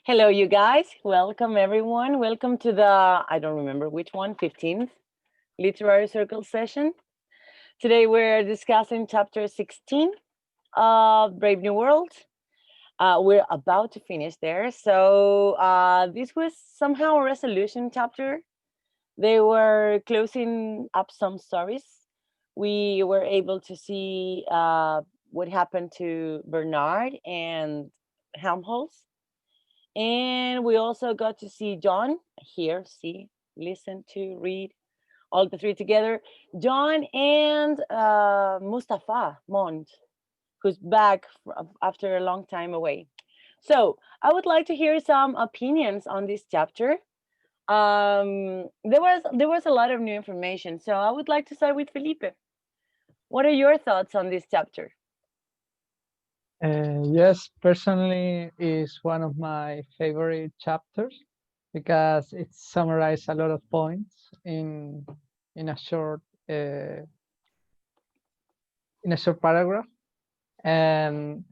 Hello, you guys. Welcome, everyone. Welcome to the, I don't remember which one, 15th Literary Circle session. Today we're discussing chapter 16 of Brave New World. We're about to finish there. So this was somehow a resolution chapter. They were closing up some stories. We were able to see what happened to Bernard and Helmholtz. And we also got to see John, hear, see, listen to, read, all the three together. John and Mustafa Mond, who's back after a long time away. So I would like to hear some opinions on this chapter. There was a lot of new information, so I would like to start with Felipe. What are your thoughts on this chapter? Yes, personally, is one of my favorite chapters because it summarizes a lot of points in a short uh, in a short paragraph, and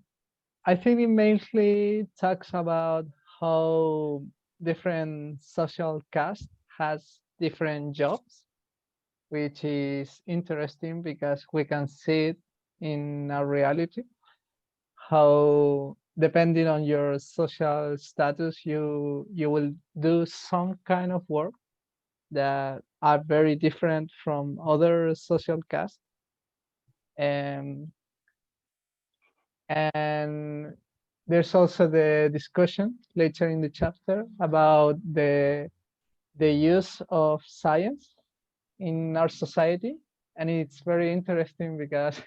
I think it mainly talks about how different social caste has different jobs, which is interesting because we can see it in our reality how depending on your social status you will do some kind of work that are very different from other social castes, and and there's also the discussion later in the chapter about the use of science in our society, and it's very interesting because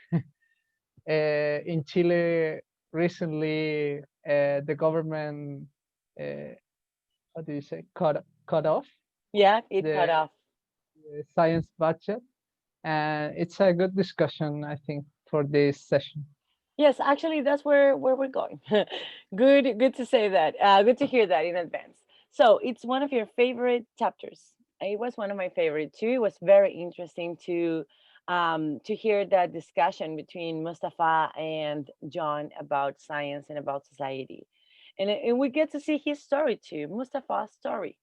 in Chile recently the government uh, how do you say cut off Yeah, it the, cut off. the science budget, and it's a good discussion I think for this session. Yes, actually, that's where we're going. Good to say that. Good to hear that in advance. So it's one of your favorite chapters. It was one of my favorite too. It was very interesting to hear that discussion between Mustafa and John about science and about society, and we get to see his story too, Mustafa's story.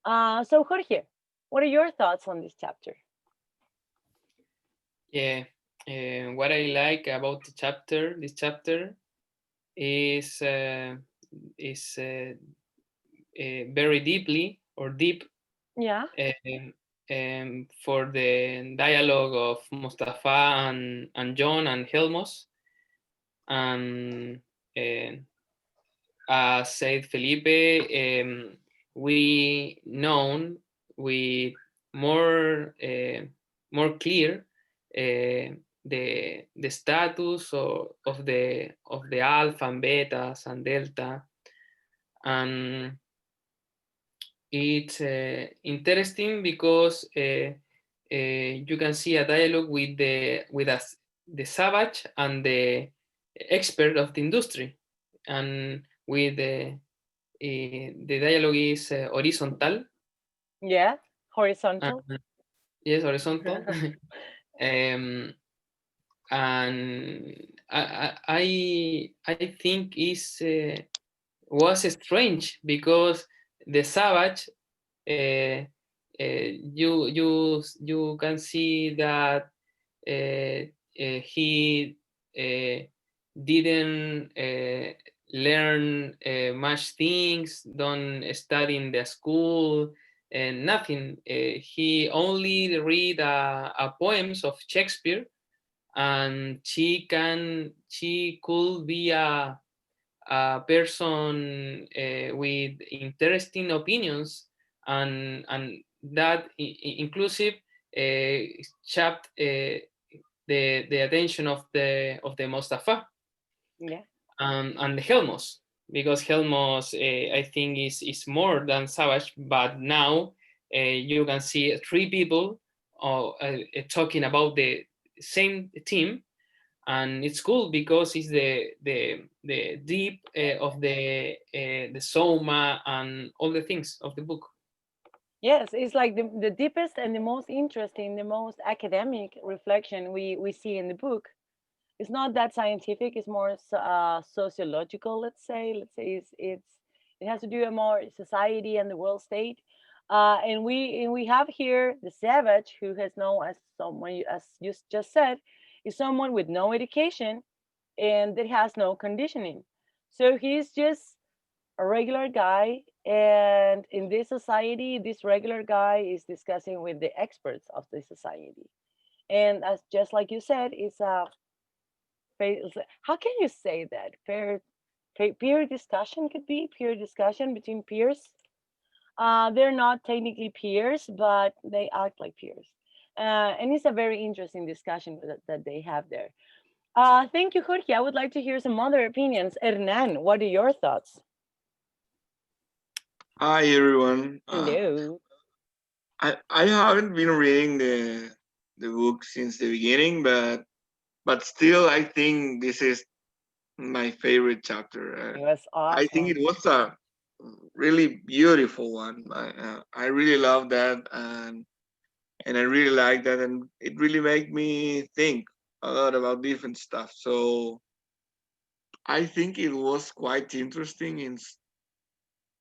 So Jorge, what are your thoughts on this chapter? Yeah, what I like about this chapter, is is very deeply or deep, Yeah. um, for the dialogue of Mustafa and John and Helmos, and uh, as said Felipe, we known with more more clear the status of the alpha and betas and delta, and it's interesting because you can see a dialogue with the savage and the expert of the industry, and with the dialogue is horizontal. Yeah. Horizontal. Yes, horizontal. um, and I think is was strange because the savage, you can see that he didn't learn much things, don't study in the school, and nothing. He only read a poems of Shakespeare, and she could be a person with interesting opinions, and that inclusive chapped the attention of the Mustafa Yeah. and the Helmos, because Helmos, I think is more than savage, but now you can see three people talking about the same team, and it's cool because it's the deep of the soma and all the things of the book. Yes, it's like the deepest and the most interesting, the most academic reflection we see in the book. It's not that scientific; it's more sociological. Let's say it's It has to do with more society and the world state. And we have here the savage, who has no, as someone as you just said, is someone with no education and that has no conditioning. So he's just a regular guy, and in this society, this regular guy is discussing with the experts of the society. And as just like you said, it's a how can you say that peer discussion, could be peer discussion between peers. They're not technically peers, but they act like peers. And it's a very interesting discussion that they have there. Thank you, Jorge. I would like to hear some other opinions. Hernan, what are your thoughts? Hi everyone. Hello. I haven't been reading the book since the beginning, but still I think this is my favorite chapter. It was I think it awesome. was a really beautiful one. I really love that, and I really like that, and it really made me think a lot about different stuff. So I think it was quite interesting in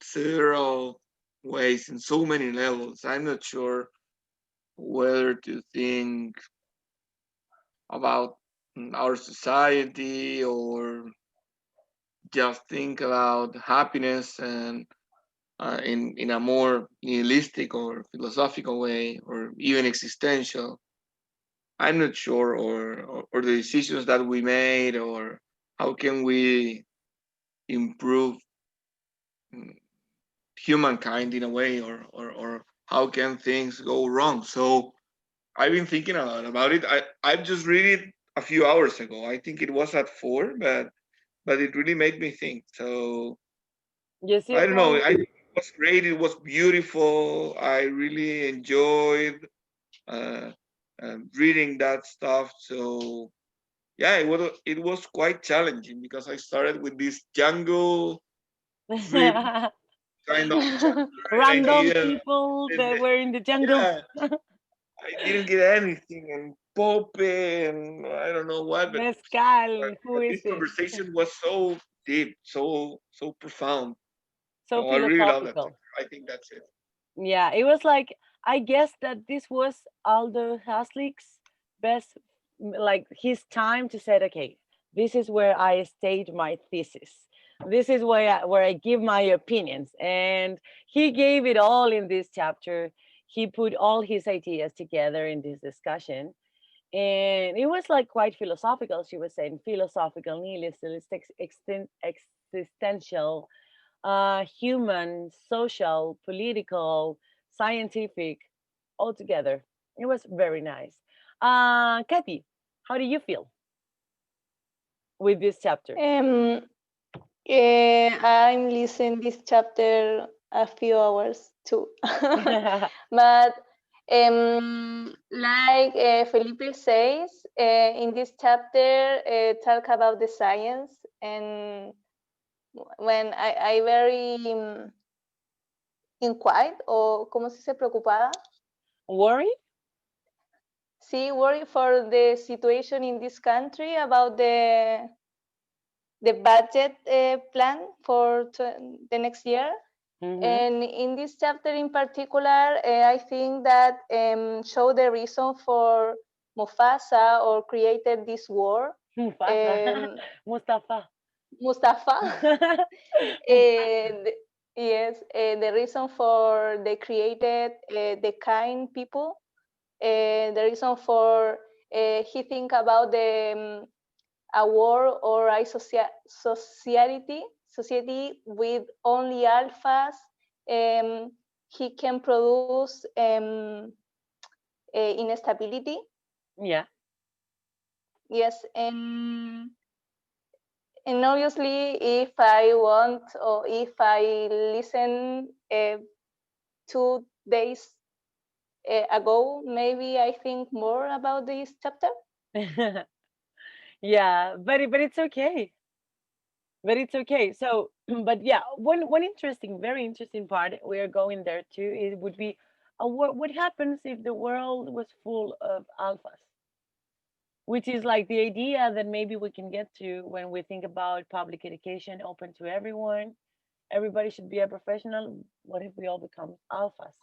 several ways, in so many levels. I'm not sure whether to think about our society or just think about happiness and in a more nihilistic or philosophical way or even existential. I'm not sure, or the decisions that we made, or how can we improve mm, humankind in a way, or how can things go wrong. So I've been thinking a lot about it. I've just read it a few hours ago. I think it was at 4, but it really made me think. So Yes, I it don't know. was. I think it was great. It was beautiful. I really enjoyed uh, reading that stuff. So yeah, it was quite challenging because I started with this jungle trip kind of chapter, and I Random didn't. people that were in the jungle. Yeah, I didn't get anything, and Pope and I don't know what, but, Mezcal, who but is this this? conversation was so deep, so profound. So So I really love that philosophical. chapter. I think that's it. Yeah, it was like, I guess that this was Aldo Haslick's best, like his time to say, okay, this is where I state my thesis. This is where I give my opinions, and he gave it all in this chapter. He put all his ideas together in this discussion, and it was like quite philosophical. She was saying philosophical, nihilistic, existential, human, social, political, scientific, all together. It was very nice. Kathy, how do you feel with this chapter? Um, I'm listening this chapter a few hours too, but like Felipe says, in this chapter, talk about the science, and when I very inquired, o ¿cómo se dice preocupada? Worried? Sí, worried for the situation in this country about the budget plan for the next year. Mm-hmm. And in this chapter in particular, I think that show the reason for Mufasa or created this war. Mufasa. Mustafa. Mustafa. And yes, the reason for they created the kind people. The reason for he think about the a war or a society with only alphas. He can produce instability. Yeah. Yes, and obviously, if I want or if I listen 2 days ago, maybe I think more about this chapter. Yeah, but it's okay. But it's okay. So, but yeah, one interesting, very interesting part we are going there too. It would be, what happens if the world was full of alphas, which is like the idea that maybe we can get to when we think about public education open to everyone, everybody should be a professional. What if we all become alphas?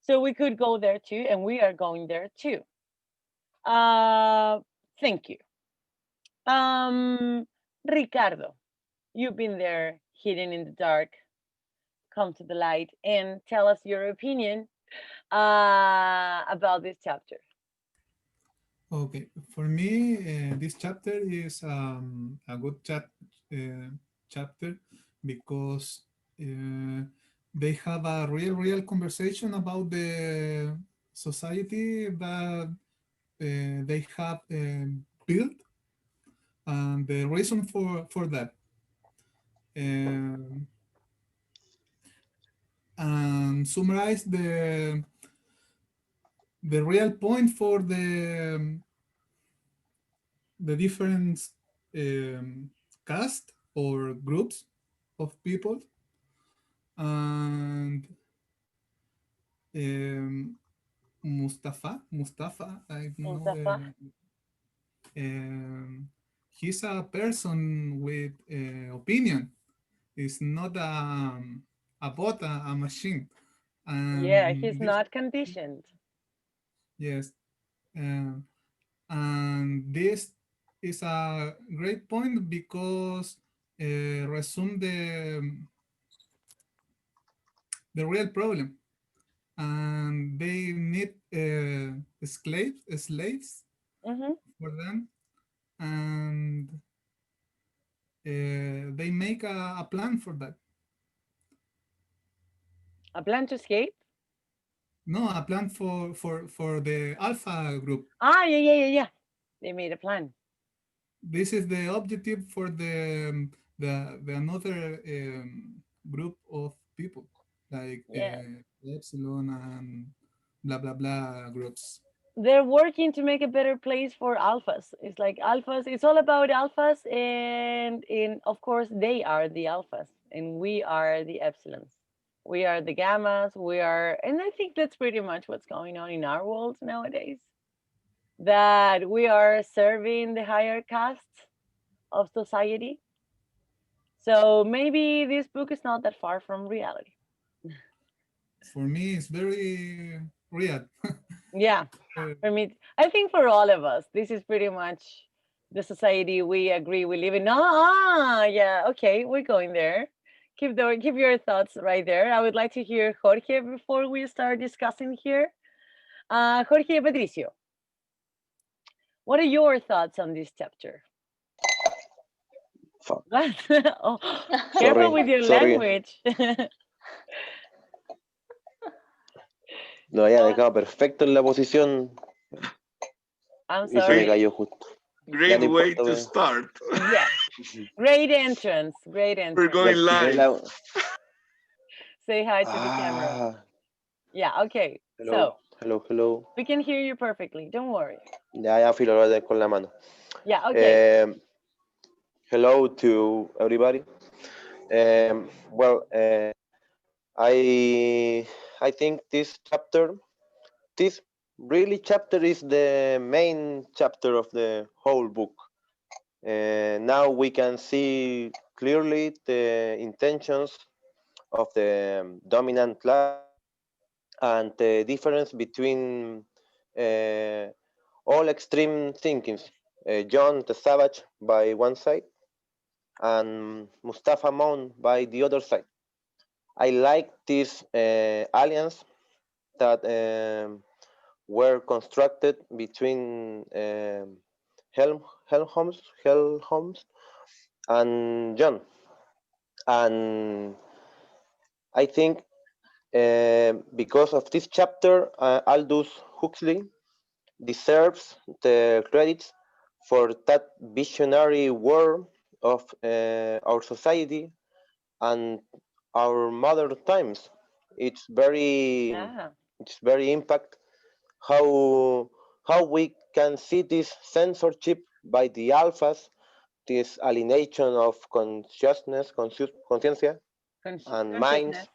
So we could go there too, and we are going there too. Uh, thank you. Ricardo, you've been there hidden in the dark. Come to the light and tell us your opinion about this chapter. Okay, for me, this chapter is a good chapter because they have a real conversation about the society that they have built and the reason for that. Um, and summarize the real point for the different um, cast or groups of people and um, Mustafa, I don't know Mustafa? um, he's a person with opinion. It's not a bot, a machine. Yeah, And he's this, not conditioned. yes, um, and this is a great point because resume the real problem, and they need slaves Hmm. for them, and they make a plan for that. A plan to escape? No, a plan for the alpha group. Ah, yeah, yeah, yeah, yeah. They made a plan. This is the objective for the another group of people like Yeah. epsilon and blah blah blah groups. They're working to make a better place for alphas. It's like alphas, it's all about alphas, and in of course they are the alphas, and we are the epsilons. We are the gammas, we are, and I think that's pretty much what's going on in our world nowadays. That we are serving the higher castes of society. So maybe this book is not that far from reality. For me, it's very real. Yeah, for me, I think for all of us, this is pretty much the society we agree we live in. Ah, yeah, okay, we're going there. Keep your thoughts right there. I would like to hear Jorge before we start discussing here. Jorge Patricio, what are your thoughts on this chapter? Fuck. What? Oh, careful with Sorry, your sorry. language. Lo había dejado perfecto en la posición I'm y se me sorry. cayó justo. Ya Great no way importa. to start. Yeah, great entrance. Great We're entrance. going La activé live. la... Say hi to the camera. Ah, Yeah, okay. hello, So hello. we can hear you perfectly. Don't worry. Ya filo, lo voy a tener con la mano. Yeah, okay. Hello to everybody. Well, I think this really chapter is the main chapter of the whole book. Now we can see clearly the intentions of the dominant class and the difference between all extreme thinkings. John the Savage by one side and Mustafa Mon by the other side. I like this alliance that were constructed between Helmholtz and John. And I think because of this chapter, Aldous Huxley deserves the credits for that visionary work of our society and our modern times. It's very, Yeah. it's very impact how we can see this censorship by the alphas, this alienation of consciousness, consciencia, and minds, Consciousness.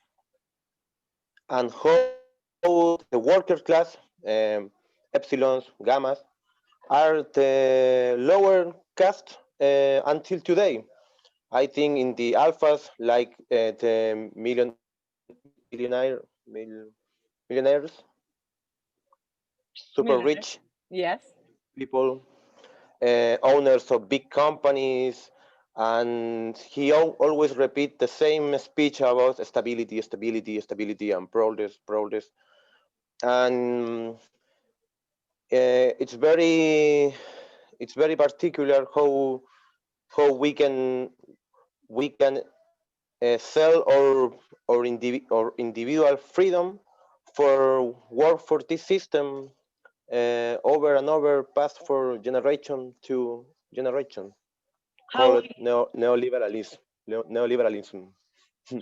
and how the worker class, epsilons, gammas, are the lower caste until today. I think in the alphas, like the millionaires, super Millionaire. rich Yes. people, owners of big companies, and he always repeat the same speech about stability, stability, stability, and progress, progress. And it's very particular how we can sell or individual freedom for work for this system over and over, passed for generation to generation. How Call it neoliberalism. Neoliberalism.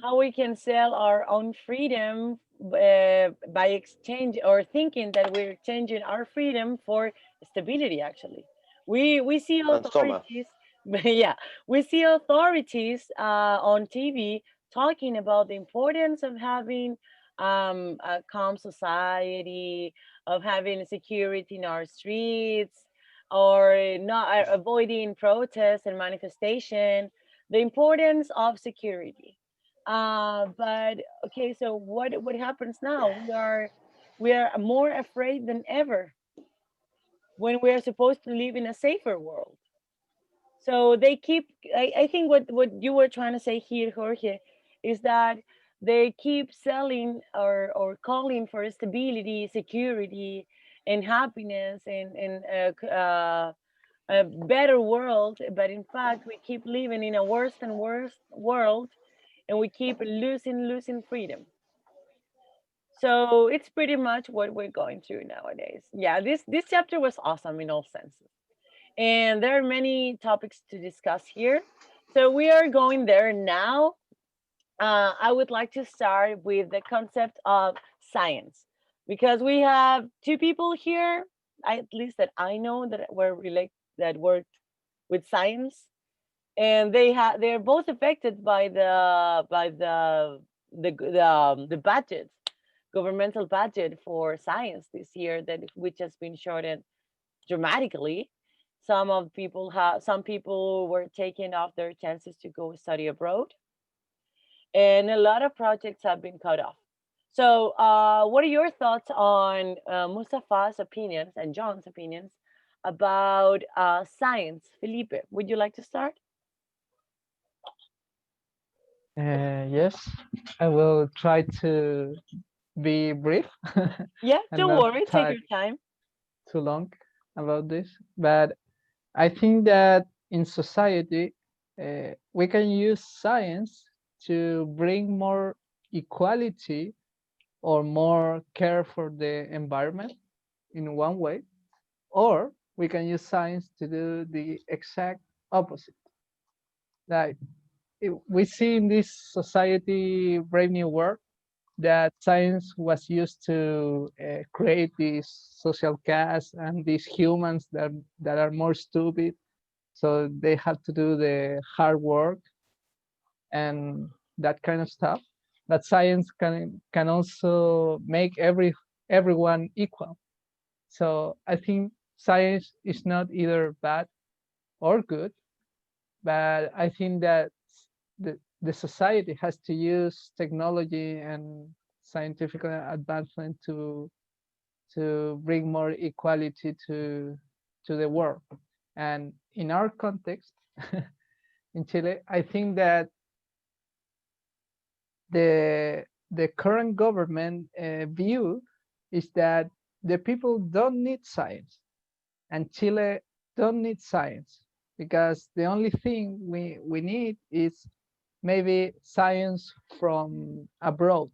how we can sell our own freedom by exchange or thinking that we're exchanging our freedom for stability. Actually, we see And Soma. authorities, yeah, we see authorities on TV talking about the importance of having a calm society, of having security in our streets, or not avoiding protests and manifestation, the importance of security. But okay, so what happens now? We are more afraid than ever when we are supposed to live in a safer world. So they keep. I think what you were trying to say here, Jorge, is that they keep selling or calling for stability, security, and happiness, and a better world. But in fact, we keep living in a worse and worse world, and we keep losing freedom. So it's pretty much what we're going through nowadays. Yeah, this chapter was awesome in all senses, and there are many topics to discuss here. So we are going there now. I would like to start with the concept of science, because we have two people here, at least that I know, that were relate that worked with science, and they're both affected by the budget, governmental budget for science this year, that which has been shortened dramatically. Some people were taking off their chances to go study abroad, and a lot of projects have been cut off. So, what are your thoughts on Mustafa's opinions and John's opinions about science? Felipe, would you like to start? Yes, I will try to be brief Yeah, and don't not worry, take talk your time. too long about this. But I think that in society, we can use science to bring more equality or more care for the environment in one way, or we can use science to do the exact opposite. Like we see in this society, brave new world, that science was used to create these social caste and these humans that are more stupid, so they have to do the hard work and that kind of stuff. But science can also make everyone equal. So I think science is not either bad or good, but I think that the society has to use technology and scientific advancement to bring more equality to the world. And in our context, in Chile, I think that the current government view is that the people don't need science, and Chile don't need science, because the only thing we need is maybe science from abroad,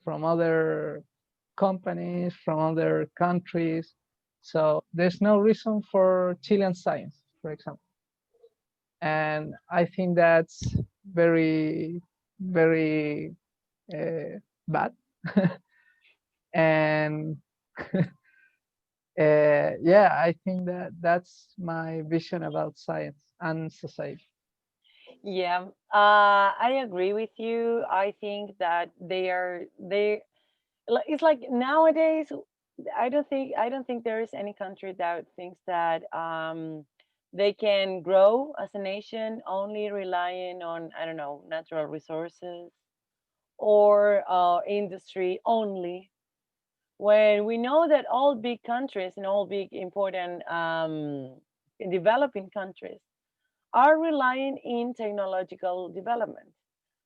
from other companies, from other countries. So there's no reason for Chilean science, for example. And I think that's very, very bad. And yeah, I think that that's my vision about science and society. Yeah, I agree with you. I think that it's like nowadays. I don't think there is any country that thinks that They can grow as a nation only relying on, I don't know, natural resources or industry only. When we know that all big countries and all big important developing countries are relying in technological development.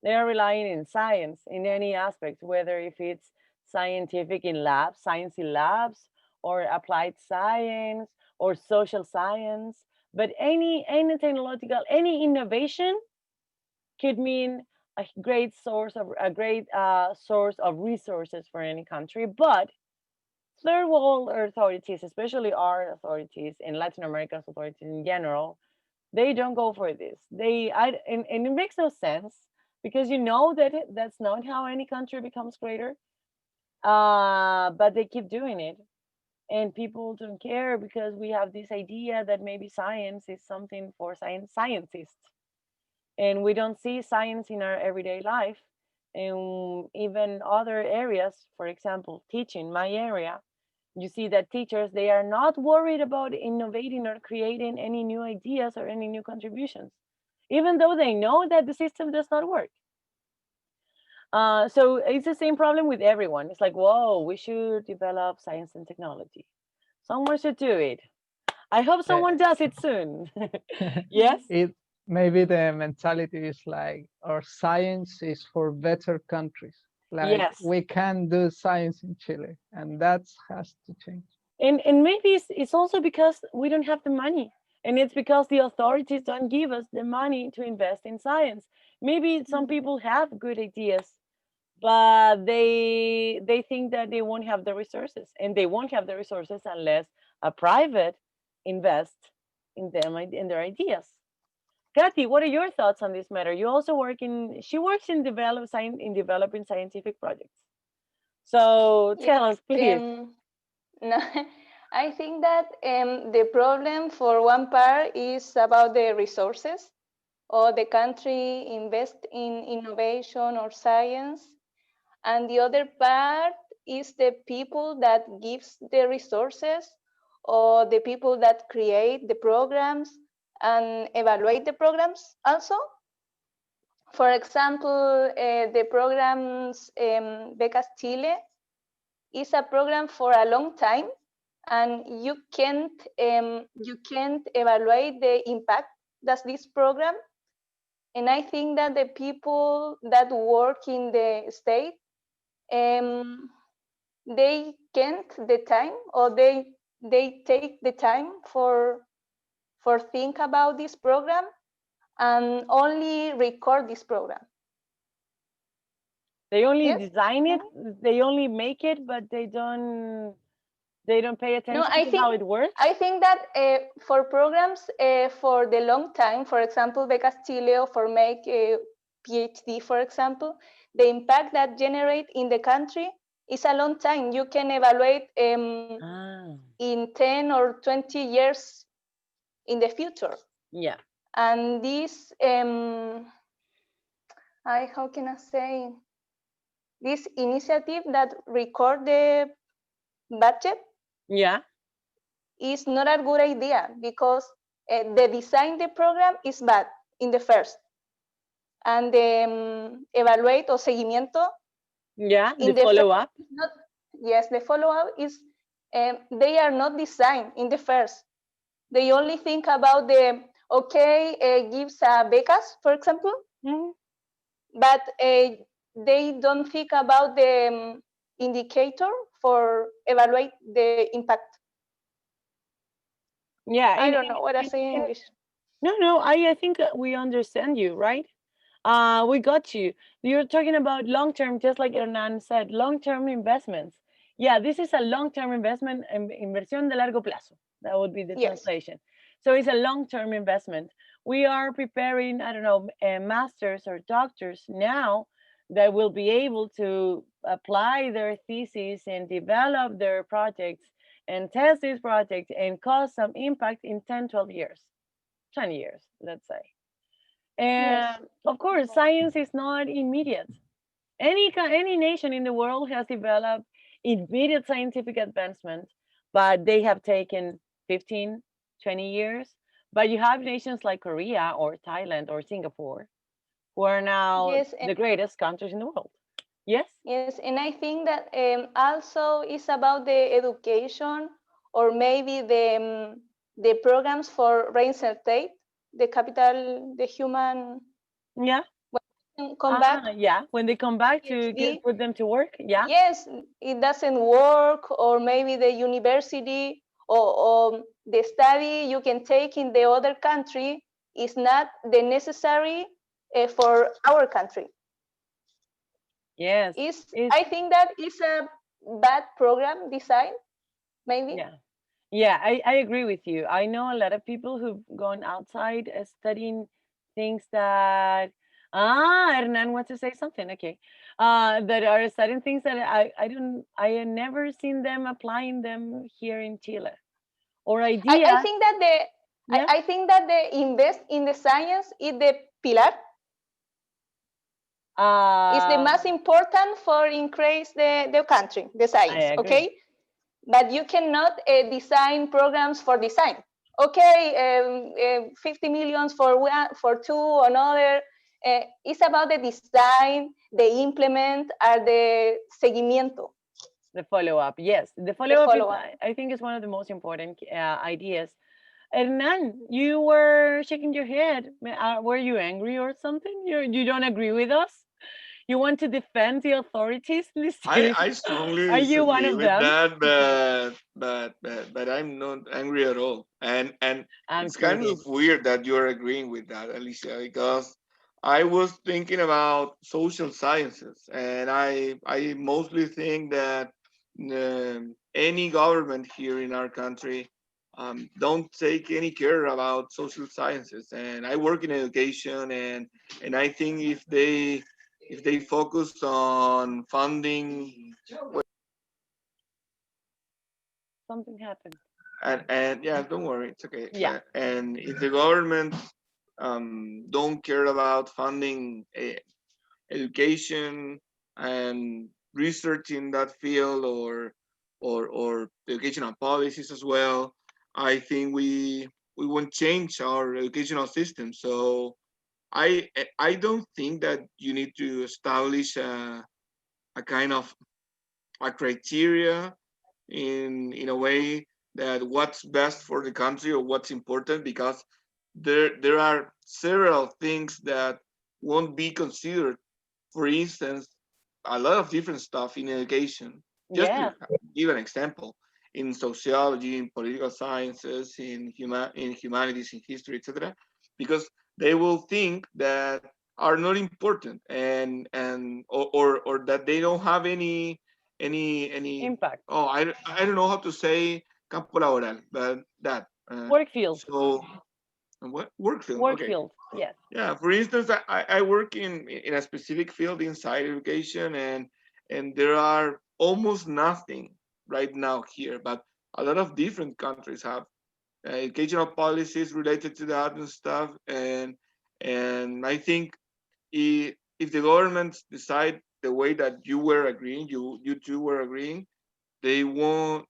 They are relying in science in any aspect, whether if it's scientific in labs, science in labs, or applied science or social science. But any technological, any innovation could mean a great source of resources for any country. But third world authorities, especially our authorities and Latin America's authorities in general, they don't go for this. And it makes no sense because you know that that's not how any country becomes greater. But they keep doing it, and people don't care because we have this idea that maybe science is something for scientists, and we don't see science in our everyday life. And even other areas, for example, teaching, my area, you see that teachers, they are not worried about innovating or creating any new ideas or any new contributions, even though they know that the system does not work. So it's the same problem with everyone. It's like, whoa, we should develop science and technology. Someone should do it. I hope Yeah. someone does it soon. Yes? It maybe the mentality is like our science is for better countries. Like Yes. we can do science in Chile, and that has to change. And maybe it's also because we don't have the money. And it's because the authorities don't give us the money to invest in science. Maybe some people have good ideas, but they think that they won't have the resources, and they won't have the resources unless a private invest in them in their ideas. Kathy, what are your thoughts on this matter? You also work in she works in developing scientific projects. So Yeah, tell us, please. no, I think that the problem for one part is about the resources, or the country invest in innovation or science, and the other part is the people that gives the resources, or the people that create the programs and evaluate the programs also. For example, the programs Becas Chile is a program for a long time, and you can't evaluate the impact that this program. And I think that the people that work in the state, they can't the time, or they take the time for think about this program and only record this program. They only Yes. design it, they only make it, but they don't pay No, attention to how it works. I think that for programs for the long time, for example, Becas Chile, or for make a PhD, for example, the impact that generate in the country is a long time. You can evaluate in 10 or 20 years in the future. Yeah. And this, how can I say, this initiative that record the budget Yeah. is not a good idea, because the design the program is bad in the first, and the evaluate or seguimiento Yeah. The in the follow up. first is not, yes, the follow up is they are not designed in the first. They only think about the gives becas, for example, but they don't think about the indicator for evaluate the impact. Yeah. I don't know what I say in English. No, I think we understand you, right? We got you. You're talking about long term, just like Hernan said, long term investments. Yeah, this is a long term investment, inversión de largo plazo. That would be the Yes. translation. So it's a long term investment. We are preparing, I don't know, masters or doctors now that will be able to apply their theses and develop their projects and test these projects and cause some impact in 10, 12 years, 20 years, let's say. Yes. And of course, science is not immediate. Any nation in the world has developed immediate scientific advancement, but they have taken 15, 20 years But you have nations like Korea or Thailand or Singapore who are now Yes, the greatest countries in the world. Yes? yes, and I think that also is about the education or maybe the programs for reinsertate the capital, the human Yeah. come back. Yeah. When they come back to PhD. put them to work. Yeah. Yes, it doesn't work, or maybe the university or the study you can take in the other country is not the necessary for our country. Yes. I think that is a bad program design, maybe. Yeah. Yeah, I agree with you. I know a lot of people who've gone outside studying things that Hernan wants to say something. Okay. That are studying things that I have never seen them applying them here in Chile. Or ideas. I think that I think that the invest in the science is the pillar. Is the most important for increase the country, the science, okay? But you cannot design programs for design. Okay, 50 millions for one, for two, another. It's about the design, the implement, or the seguimiento. The follow-up, yes. The follow-up, I think, is one of the most important ideas. Hernan, you were shaking your head. Were you angry or something? You don't agree with us? You want to defend the authorities? I strongly Are you one disagree of with them? that, but I'm not angry at all. And I'm it's kind of weird that you're agreeing with that, Alicia, because I was thinking about social sciences, and I mostly think that any government here in our country don't take any care about social sciences. And I work in education, and I think if they focus on funding, something happened. And yeah, don't worry, it's okay. Yeah. And if the government don't care about funding education and research in that field, or educational policies as well, I think we won't change our educational system. So I don't think that you need to establish a kind of a criteria in a way that what's best for the country or what's important, because there are several things that won't be considered. For instance, a lot of different stuff in education. Just to give an example, in sociology, in political sciences, in humanities, in history, etc., because they will think that are not important, or that they don't have any impact. Oh, I don't know how to say campo laboral, but that work field. So what work field? Work Okay. field. Yes. Yeah. For instance, I work in a specific field inside education, and there are almost nothing right now here, but a lot of different countries have educational policies related to that and stuff, and I think if the governments decide the way that you were agreeing, you two were agreeing, they won't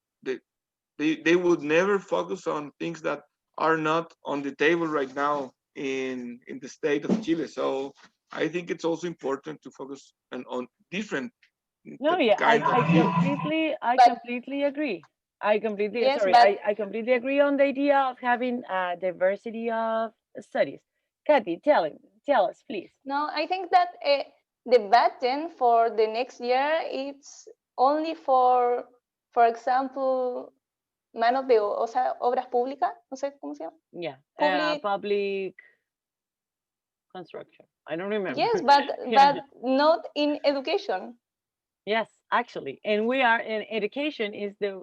they would never focus on things that are not on the table right now in the state of Chile. So I think it's also important to focus on different No, yeah, kind of I completely agree. I completely Yes, sorry. but I completely agree on the idea of having a diversity of studies. Kathy, tell us, please. no, I think that the budget for the next year it's only for example, manos de, o sea, obras públicas, no sé cómo se llama. Yeah, public construction. I don't remember. Yes, but not in education. Yes, actually, and we are in education is the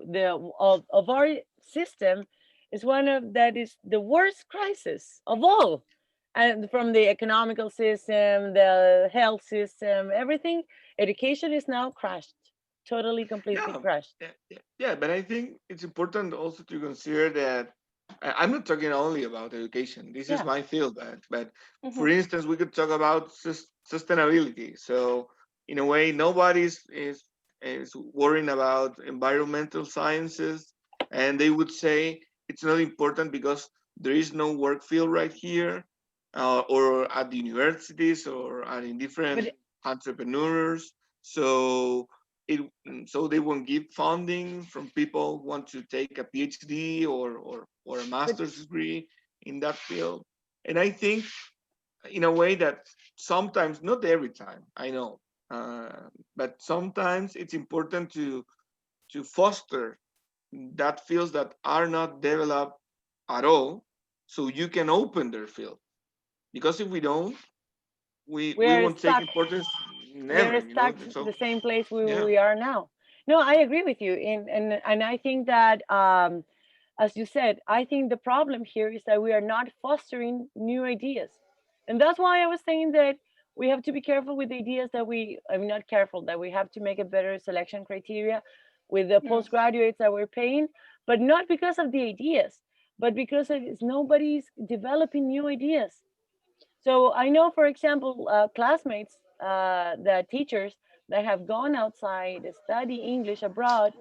of our system is one of that is the worst crisis of all, and from the economical system, the health system, everything, education is now crashed, totally, completely crashed. Yeah, but I think it's important also to consider that I'm not talking only about education. This is my field, but for instance, we could talk about sustainability. So in a way, nobody's is worrying about environmental sciences, and they would say it's not important because there is no work field right here, or at the universities or at in different entrepreneurs. So it so they won't give funding from people who want to take a PhD or a master's degree in that field. And I think in a way that sometimes, not every time, I know, but sometimes it's important to foster that fields that are not developed at all, so you can open their field. Because if we don't, we we we are won't take stuck. importance We are never, you know. stuck So the same place yeah. we are now. No, I agree with you, and I think that as you said, I think the problem here is that we are not fostering new ideas, and that's why I was saying that we have to be careful with the ideas that we. I'm not careful that we have to make a better selection criteria with the Yes. postgraduates that we're paying, but not because of the ideas, but because it's nobody's developing new ideas. So I know, for example, classmates, the teachers that have gone outside, study English abroad,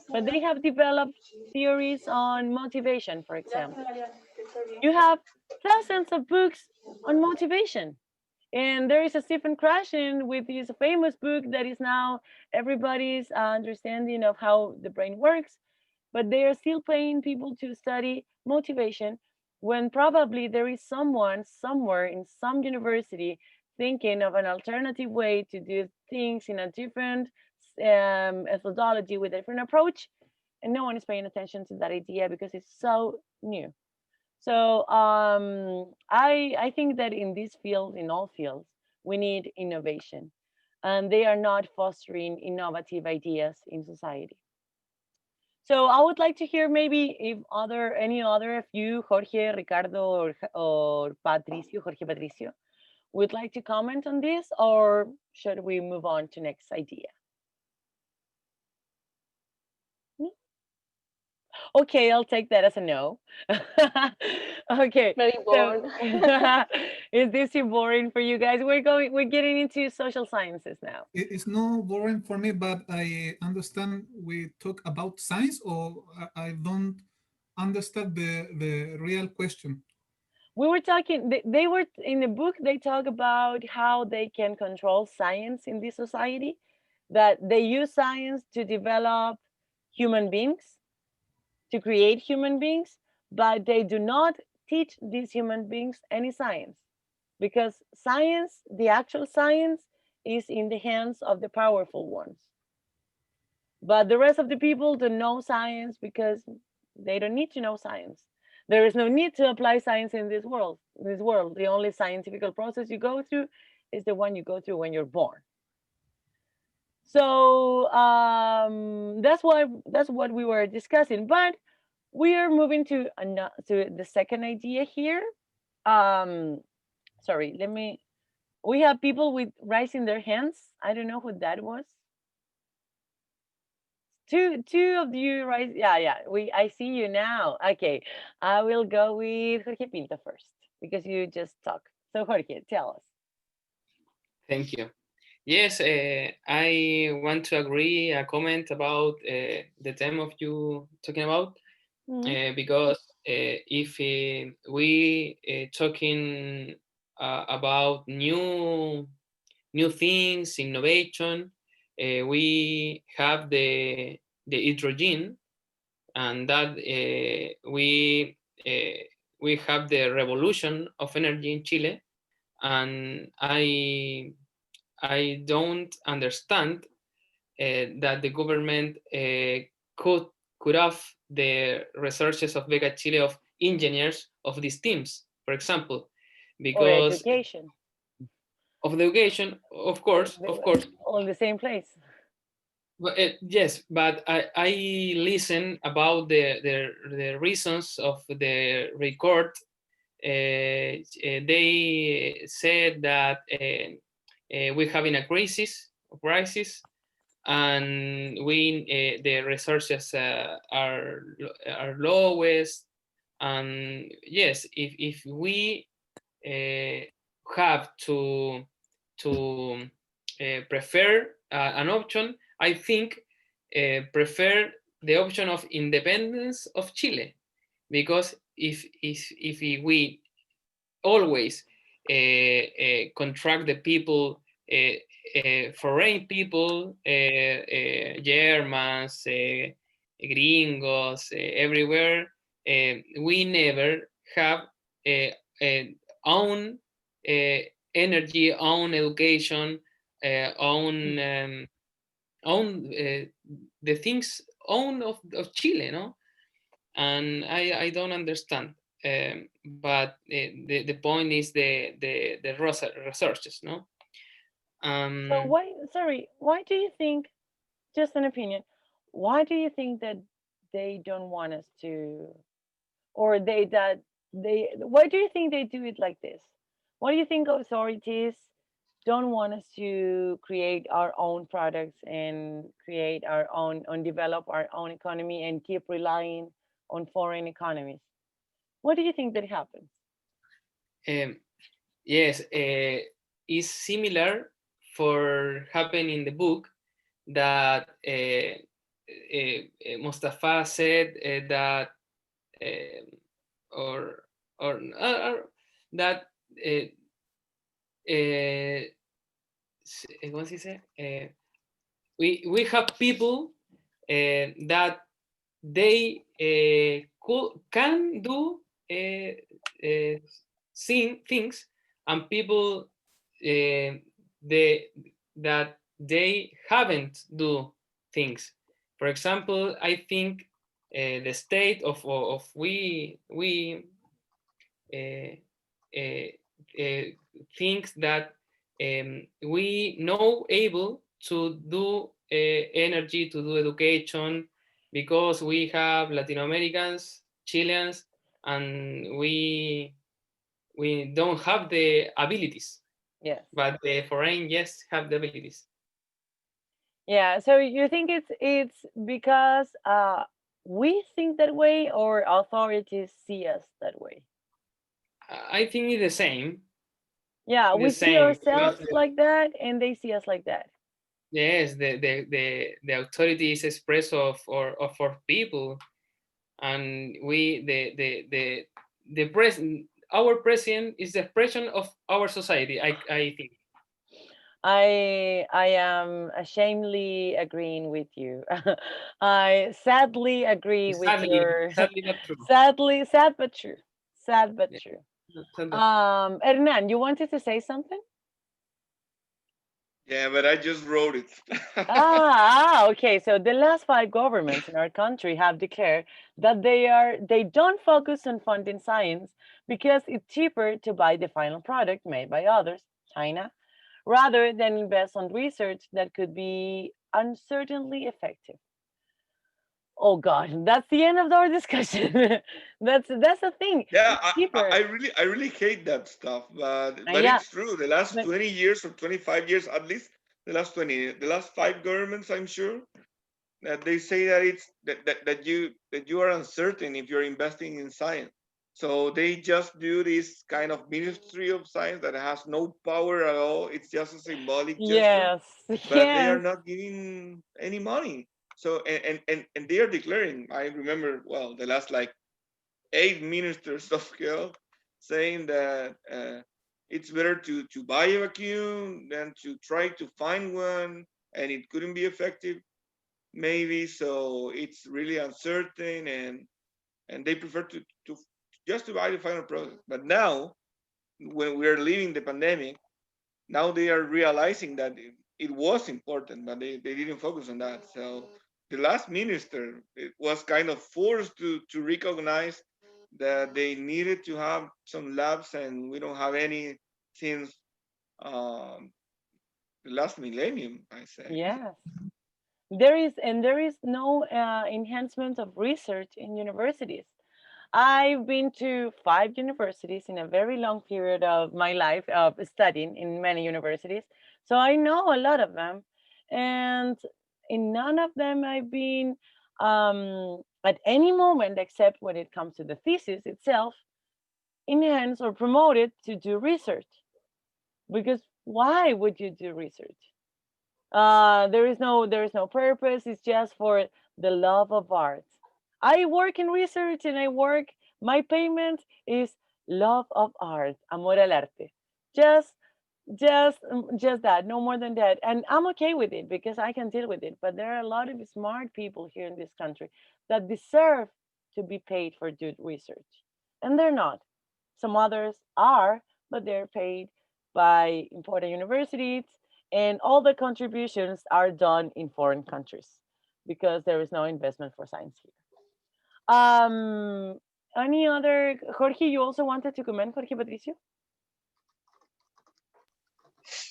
but they have developed theories on motivation, for example. You have thousands of books on motivation. And there is a Stephen Krashen with his famous book that is now everybody's understanding of how the brain works, but they are still paying people to study motivation when probably there is someone somewhere in some university thinking of an alternative way to do things in a different methodology with a different approach, and no one is paying attention to that idea because it's so new. So I think that in this field, in all fields, we need innovation, and they are not fostering innovative ideas in society. So I would like to hear maybe if any other of you, Jorge, Ricardo, or Patricio, Jorge Patricio, would like to comment on this, or should we move on to next idea? No? Okay, I'll take that as a no. Okay, Very so bored. is this too boring for you guys? We're getting into social sciences now. It's not boring for me, but I understand we talk about science, or I don't understand the real question. We were talking, they were in the book, they talk about how they can control science in this society, that they use science to develop human beings, to create human beings, but they do not teach these human beings any science because science, the actual science, is in the hands of the powerful ones. But the rest of the people don't know science because they don't need to know science. There is no need to apply science in this world. The only scientific process you go through is the one you go through when you're born. So that's what we were discussing. But we are moving to the second idea here. Sorry, let me. We have people with raising their hands. I don't know who that was. Two of you right, yeah, I see you now. Okay, I will go with Jorge Pinto first because you just talk. So Jorge, tell us. Thank you. Yes, I want to agree a comment about the theme of you talking about, because if we talking about new things, innovation, we have the hydrogen, and that we have the revolution of energy in Chile, and I don't understand that the government could cut off the researches of Vega Chile of engineers of these teams, for example, Or because education. of the education, of course, All in the same place. But, yes, but I listen about the reasons of the record. They said that we're having a crisis, and the resources are lowest. And yes, if we have to prefer an option, I think prefer the option of independence of Chile, because if we always contract the people, foreign people, Germans, gringos, everywhere, we never have own energy, own education, own own the things own of Chile, no? And I don't understand. But the point is the researches, no? So why, sorry, why do you think, just an opinion, why do you think that they don't want us to, or why do you think they do it like this? Why do you think authorities don't want us to create our own products and create our own, and develop our own economy and keep relying on foreign economies? What do you think that happens? Um, yes, is similar for happen in the book that Mustafa said that or or that ¿cómo se dice? We have people that they can do things, and people that they haven't do things. For example, I think the state of uh, uh, uh, thinks that we know able to do energy, to do education, because we have Latin Americans, Chileans, and we don't have the abilities. Yes. But the foreign, yes, have the abilities. Yeah. So you think it's because we think that way, or authorities see us that way? I think it's the same. Yeah, The we see same. ourselves like that, and they see us like that. Yes, the authority is express of our people, and we the president, our president is the expression of our society. I think. I am ashamedly agreeing with you. I sadly agree with your Sadly not true. sadly, sad but true. Sad but Yeah, true. sad but true. Hernan, you wanted to say something? Yeah, but I just wrote it. Okay. So the last 5 governments in our country have declared that they don't focus on funding science because it's cheaper to buy the final product made by others, China, rather than invest on research that could be uncertainly effective. Oh God, that's the end of our discussion. That's the thing. Yeah, It's cheaper. I really hate that stuff, but Yeah, it's true. The last but 20 years or 25 years, at least the last 5 governments, I'm sure that they say that that you are uncertain if you're investing in science. So they just do this kind of ministry of science that has no power at all. It's just a symbolic gesture, yes, but they are yes, not giving any money. So and they are declaring. I remember well the last like 8 ministers of health saying that it's better to buy a vacuum than to try to find one, and it couldn't be effective maybe. So it's really uncertain, and they prefer to just to buy the final product. But now, when we are leaving the pandemic, now they are realizing that it was important, but they didn't focus on that. So the last minister, it was kind of forced to recognize that they needed to have some labs, and we don't have any since um, the last millennium, I say. yes. There is no enhancement of research in universities. I've been to 5 universities in a very long period of my life of studying in many universities. So I know a lot of them. And in none of them I've been at any moment, except when it comes to the thesis itself, enhanced or promoted to do research. Because why would you do research? There is no purpose. It's just for the love of art. I work in research and I work My payment is love of art, amor al arte. Just just that, no more than that. And I'm okay with it because I can deal with it. But there are a lot of smart people here in this country that deserve to be paid for doing research. And they're not. Some others are, but they're paid by important universities, and all the contributions are done in foreign countries because there is no investment for science here. Any other, Jorge? You also wanted to comment, Jorge Patricio?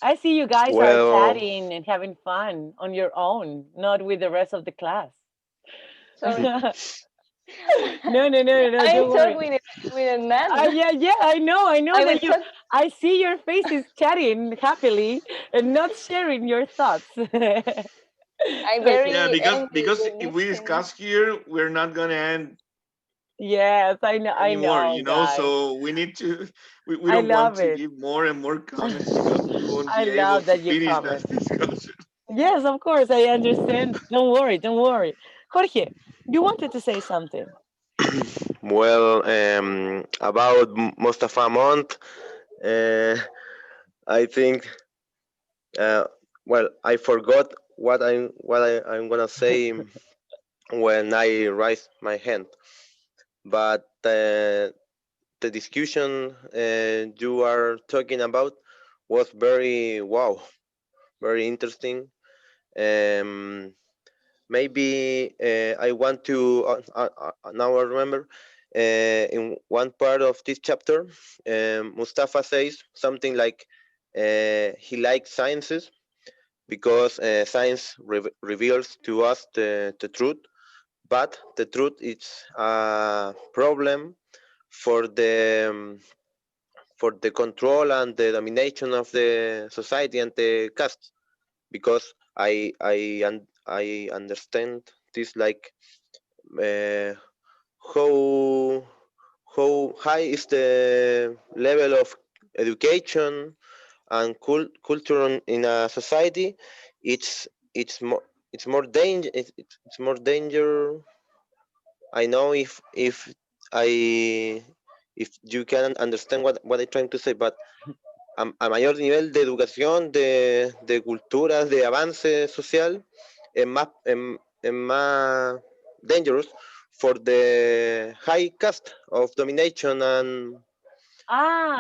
I see you guys are Well, chatting and having fun on your own, not with the rest of the class. Sorry. No, no, no, no, no, I don't talk worry. with a man. Yeah, yeah, I know I will that you. talk. I see your faces chatting happily and not sharing your thoughts. I'm Okay. Yeah, very angry because with if we listening. discuss here, we're not gonna end Yes, anymore, guys. so we need to we I don't want love to it. give more and more comments because we won't I be able love to that you finish that comment. discussion. Yes, of course, I understand. Don't worry, don't worry. Jorge, you wanted to say something. well, about Mustafa Montt, uh, I think, uh, well, I forgot I'm gonna say when I raise my hand, but the discussion you are talking about was very wow, very interesting. Um, Maybe I want to now I remember in one part of this chapter, Mustafa says something like he likes sciences because science reveals to us the truth, but the truth is a problem for the control and the domination of the society and the caste, because I understand this like uh, how how high is the level of education and culture in a society. It's more it's more danger. I know I if you can understand what I'm trying to say, but a mayor nivel de educación, de cultura, de avance social, es más dangerous for the high cost of domination, and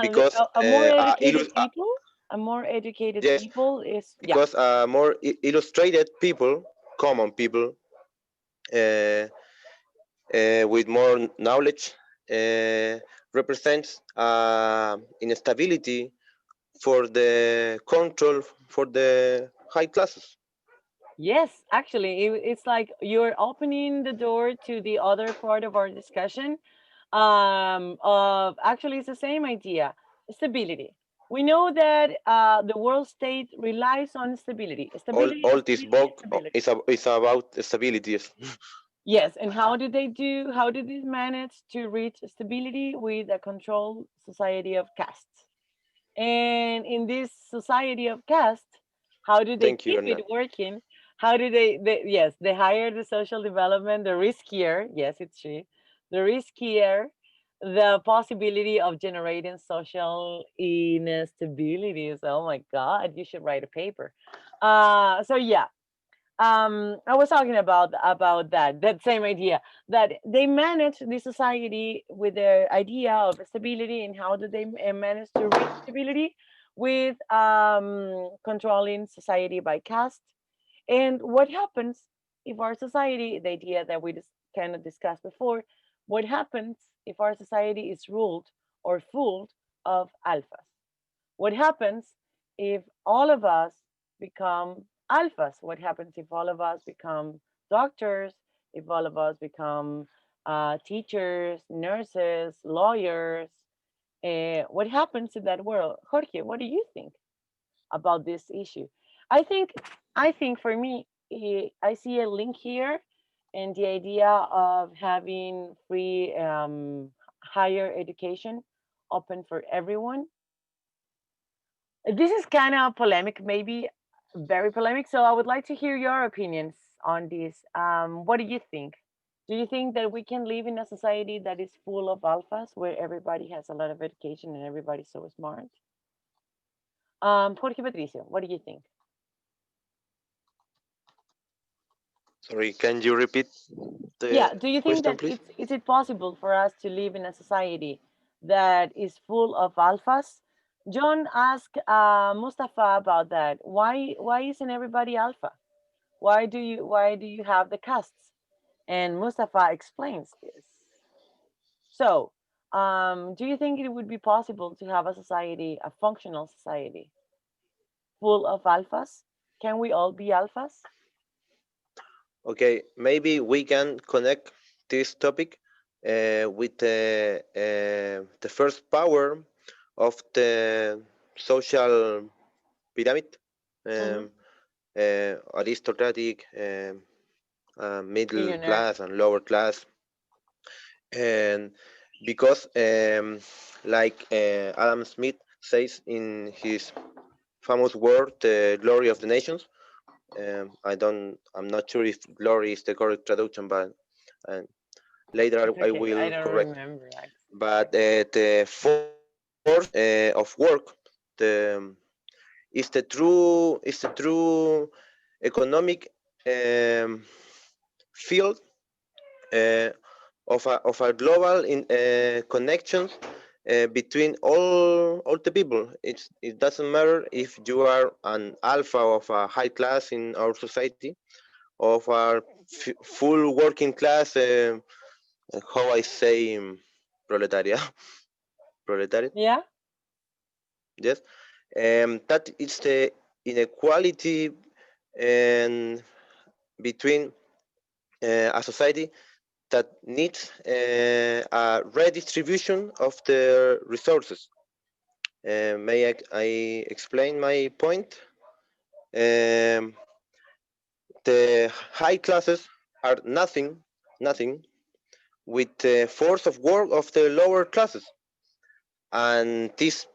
because A more educated people, a more educated yes, people is, yeah. because more illustrated people, common people, uh, with more knowledge, uh, represents instability for the control for the high classes. Yes, actually, it's like you're opening the door to the other part of our discussion. Of actually, it's the same idea, stability. We know that the world state relies on stability, stability, All this stability, book stability. is about stability. Yes. Yes, and how did they do? How did they manage to reach stability with a controlled society of castes? And in this society of caste, how do they Thank you, keep Hernan. it working? How do yes, they hire the social development, the riskier, yes, it's true, the riskier, the possibility of generating social instabilities. Oh my God, you should write a paper. So yeah, I was talking about that same idea, that they manage the society with their idea of stability, and how do they manage to reach stability with controlling society by caste. And what happens if our society, the idea that we just kind of discussed before, what happens if our society is ruled or fooled of alphas? What happens if all of us become alphas? What happens if all of us become doctors? If all of us become teachers, nurses, lawyers? What happens in that world? Jorge, what do you think about this issue? I think, I think for me, I see a link here, and the idea of having free higher education open for everyone. This is kind of polemic, maybe very polemic. So I would like to hear your opinions on this. What do you think? Do you think that we can live in a society that is full of alphas, where everybody has a lot of education and everybody's so smart? Jorge Patricio, what do you think? Sorry, can you repeat Yeah, the do you think question, that please? it's is it possible for us to live in a society that is full of alphas? John asked Mustafa about that. Why isn't everybody alpha? Why do you have the castes? And Mustafa explains this. So, do you think it would be possible to have a society, a functional society, full of alphas? Can we all be alphas? Okay, maybe we can connect this topic with the first power of the social pyramid, Hmm. um, aristocratic, middle Billionaires. class, and lower class, and because, like Adam Smith says in his famous word, "The glory of the nations." I'm not sure if "glory" is the correct traduction, but uh, later It's I okay. I will don't correct. remember. But the force of work, the is the true economic um, field uh, of a global connections between all the people. It doesn't matter if you are an alpha of a high class in our society, of our full working class. How I say, proletariat, proletariat. Yeah. Yes, that is the inequality and between a society that needs a redistribution of the resources. May I explain my point? Um, the high classes are nothing with the force of work of the lower classes, and this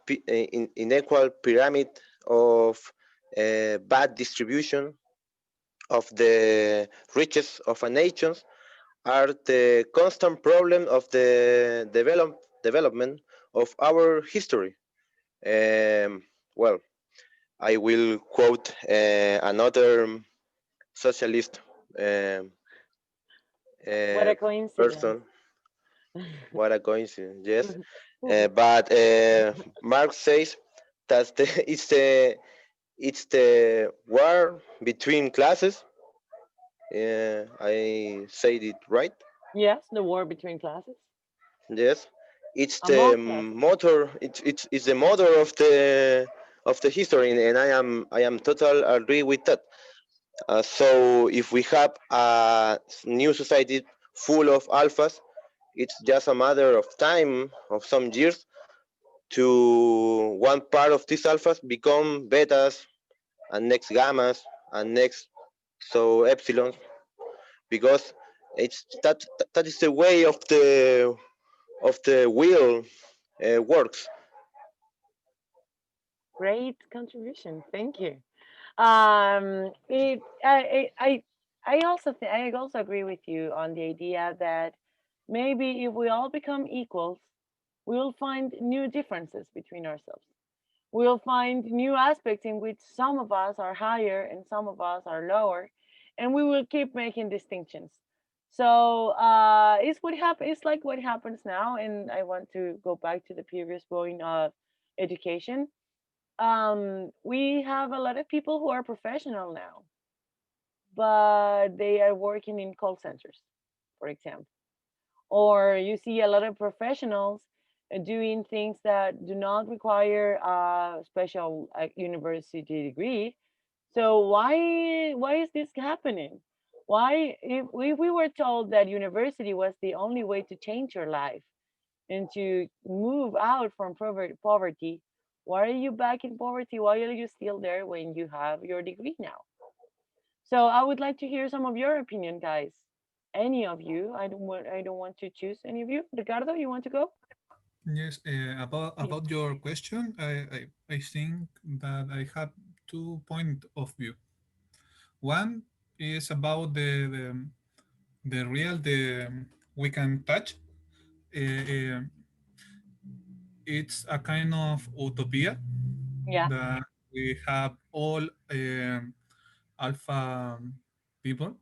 unequal pyramid of bad distribution of the riches of a nation are the constant problem of the development of our history. Um, well, I will quote another socialist um, What a coincidence. person. What a coincidence! Yes, but Marx says that it's the war between classes. I said it right. Yes, the war between classes, Yes, it's the among classes. motor. It's the motor of the history, and I am total agree with that. So if we have a new society full of alphas, it's just a matter of time, of some years, to one part of these alphas become betas, and next gammas, and next so epsilon, because that is the way of the wheel works. Great contribution. Thank you. It I also agree with you on the idea that maybe if we all become equals, we'll find new differences between ourselves. We'll find new aspects in which some of us are higher and some of us are lower, and we will keep making distinctions. So it's like what happens now, and I want to go back to the previous point of education. We have a lot of people who are professional now, but they are working in call centers, for example. Or you see a lot of professionals doing things that do not require a special university degree. So why is this happening? Why, if we were told that university was the only way to change your life and to move out from poverty, why are you back in poverty? Why are you still there when you have your degree now? So I would like to hear some of your opinion, guys. Any of you? I don't want to choose any of you. Ricardo, you want to go? Yes, Please. about your question, I think that I have 2 point of view. One is about the we can touch. Uh, it's a kind of utopia Yeah. that we have all alpha people,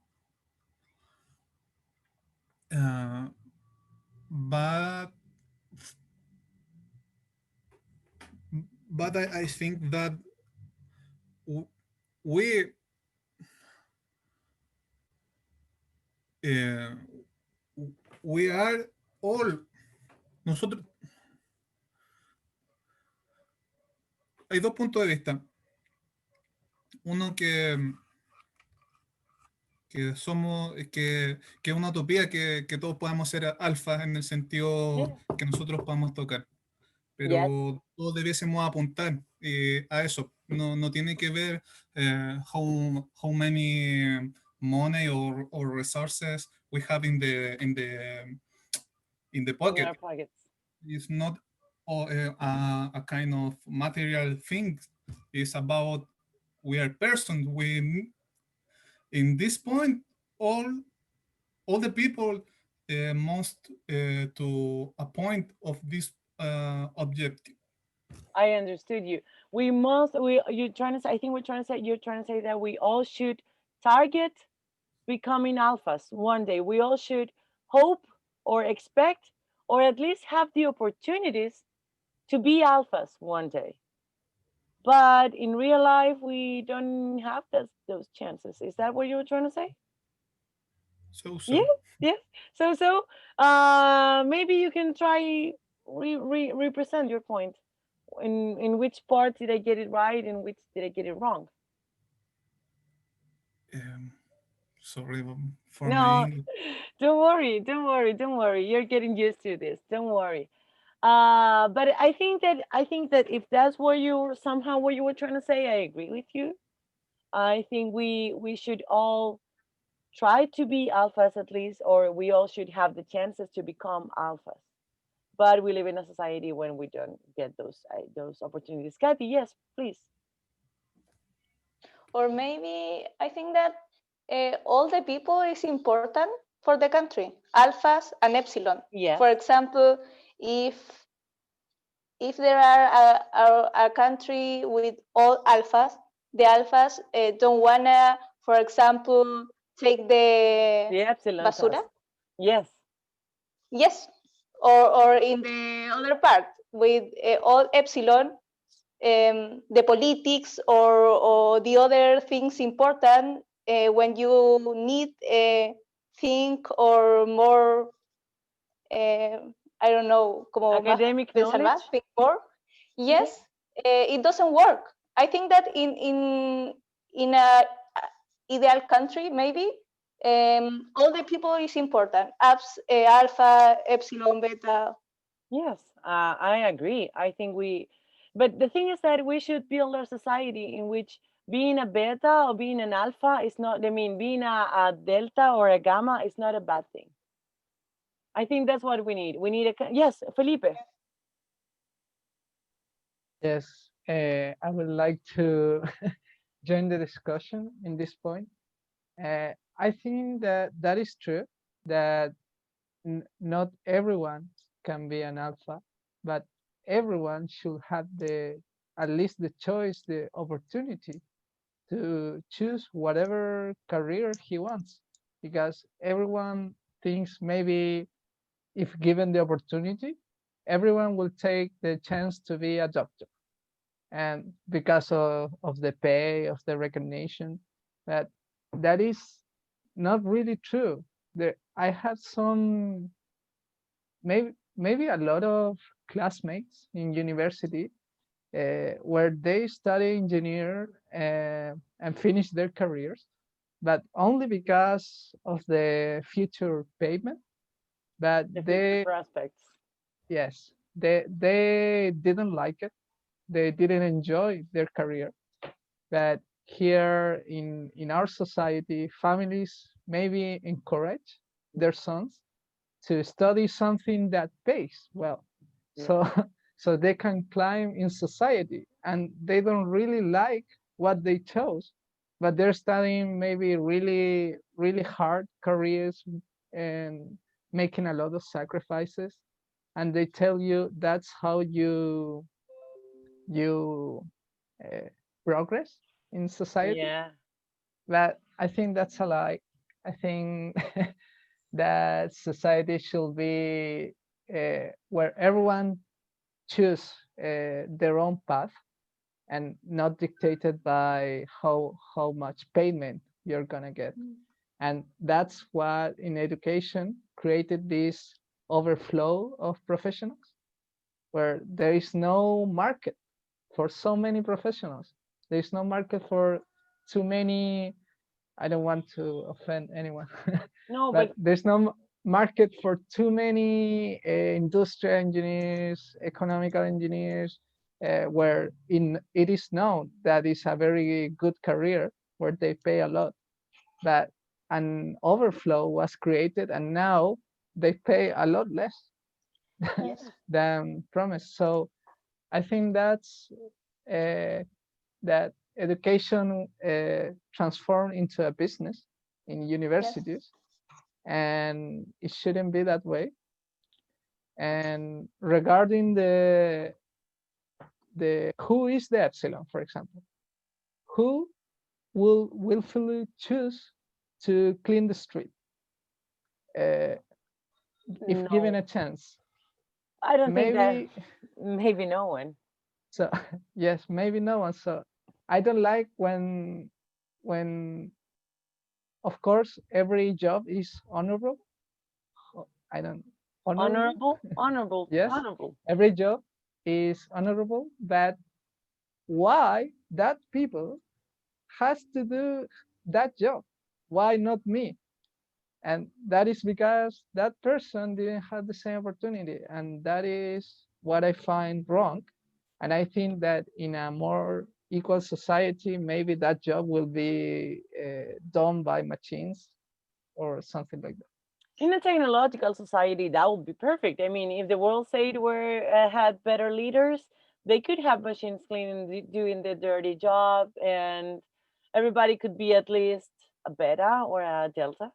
uh, but I think that w- we uh, we are all nosotros. Hay dos puntos de vista. Uno somos, que es una utopía que todos podamos ser alfa en el sentido Yeah. que nosotros podamos tocar, Yes. pero todos debiésemos apuntar a eso. No, no tiene que ver how many money or resources we have in the In our pocket. pockets. It's not a kind of material thing. It's about we are persons. We in this point all the people must to a point of this objective. I understood you. We must. We. You're trying to say. I think we're trying to say. You're trying to say that we all should target becoming alphas one day. We all should hope or expect, or at least have the opportunities to be alphas one day. But in real life, we don't have those chances. Is that what you were trying to say? So Yes, yes. Maybe you can try represent your point. In which part did I get it right? In which did I get it wrong? um, sorry for my No, English. don't worry, don't worry, don't worry. You're getting used to this. Don't worry. But I think that if that's what you somehow what you were trying to say, I agree with you. I think we should all try to be alphas at least, or we all should have the chances to become alphas. But we live in a society when we don't get those opportunities. Kathy, yes, please. Or maybe I think that all the people is important for the country, alphas and epsilon. Yes. For example, if there are a country with all alphas, the alphas don't wanna, for example, take the The epsilon basura. task. Yes. Yes, or in the other part with all epsilon, the politics or the other things important when you need think or more, I don't know, como más Academic pensar más, knowledge. think more. Okay. Yes, it doesn't work. I think that in a ideal country, maybe all the people is important. Alpha, epsilon, beta. Yes, I agree. I think but the thing is that we should build a society in which being a beta or being an alpha is not, I mean, being a delta or a gamma is not a bad thing. I think that's what we need. We need yes, Felipe. Yes, I would like to join the discussion in this point. I think that that is true, that not everyone can be an alpha, but everyone should have at least the choice, the opportunity to choose whatever career he wants, because everyone thinks maybe if given the opportunity, everyone will take the chance to be a doctor, and because of the pay, of the recognition, that that is not really true. There I had some, maybe a lot of classmates in university where they study engineer and finish their careers, but only because of the future payment. But The future prospects. yes, they didn't like it. They didn't enjoy their career. But here in our society, families maybe encourage their sons to study something that pays well, Yeah. so so they can climb in society, and they don't really like what they chose, but they're studying maybe really hard careers, and making a lot of sacrifices, and they tell you that's how you uh, progress in society. Yeah. But I think that's a lie. I think that society should be where everyone choose their own path and not dictated by how much payment you're gonna get. And that's what in education created this overflow of professionals where there is no market for so many professionals. There is no market for too many. I don't want to offend anyone, No, but but there's no market for too many industrial engineers, economical engineers, where in it is known that is a very good career where they pay a lot. But an overflow was created, and now they pay a lot less Yes. than promised. So I think that's uh, that education transformed into a business in Yes. universities, and it shouldn't be that way. And regarding the who is the epsilon, for example, who will willfully choose to clean the street uh, if given no, a chance? I don't think that. Maybe Maybe no one. so. Yes, maybe no one. So I don't like when of course every job is honorable. I don't honorable. Honorable, honorable, Yes, honorable. every job is honorable, but why that people has to do that job? Why not me? And that is because that person didn't have the same opportunity, and that is what I find wrong. And I think that in a more equal society, maybe that job will be done by machines or something like that. In a technological society, that would be perfect. I mean, if the world state were had better leaders, they could have machines cleaning, doing the dirty job, and everybody could be at least a beta or a delta.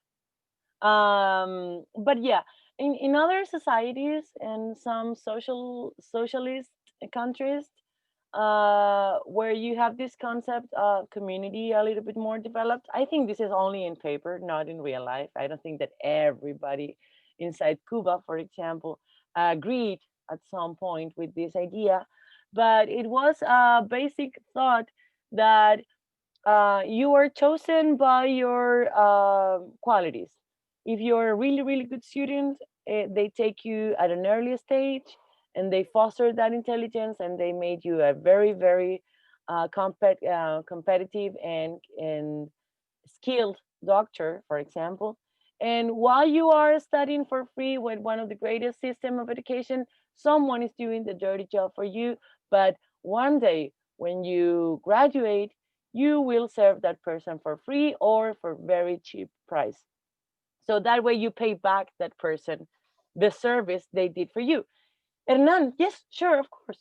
But yeah, in other societies and some socialist countries, where you have this concept of community a little bit more developed, I think this is only in paper, not in real life. I don't think that everybody inside Cuba, for example, agreed at some point with this idea, but it was a basic thought that you are chosen by your qualities. If you're a really, really good student, they take you at an early stage and they foster that intelligence and they made you a very, very competitive and skilled doctor, for example. And while you are studying for free with one of the greatest system of education, someone is doing the dirty job for you. But one day when you graduate, you will serve that person for free or for very cheap price. So that way you pay back that person the service they did for you. Hernan, yes, sure, of course.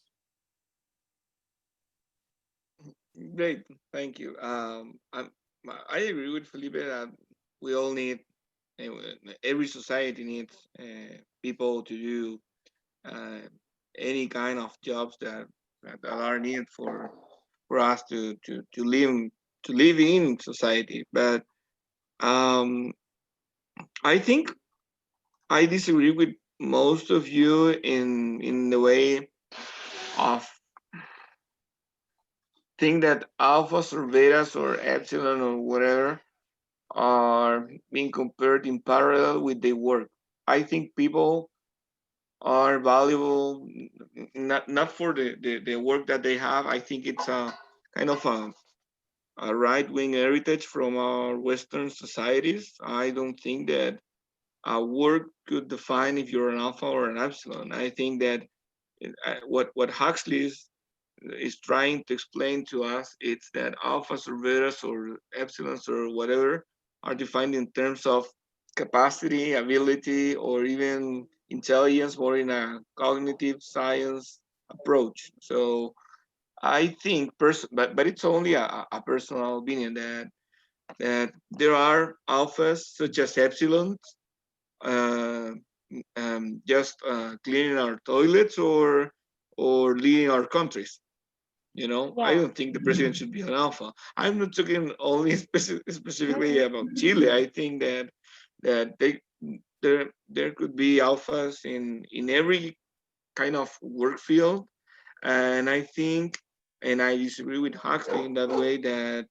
Great, thank you. I agree with Felipe that we all need, uh, every society needs people to do uh, any kind of jobs that are needed for us to live in society. But um, I think I disagree with most of you in the way of think that alphas or betas or epsilon or whatever are being compared in parallel with their work. I think people are valuable not for the work that they have. I think it's a kind of a right wing heritage from our Western societies. I don't think that a work could define if you're an alpha or an epsilon. I think that what Huxley is trying to explain to us it's that alphas or betas or epsilons or whatever are defined in terms of capacity, ability, or even intelligence, more in a cognitive science approach. So I think, but it's only a personal opinion that there are alphas such as epsilons uh, just cleaning our toilets or leading our countries. You know, I Yeah. don't think the president should be an alpha. I'm not talking only specifically about Chile. I think that there could be alphas in every kind of work field, and I think, and I disagree with Huxley in that way, that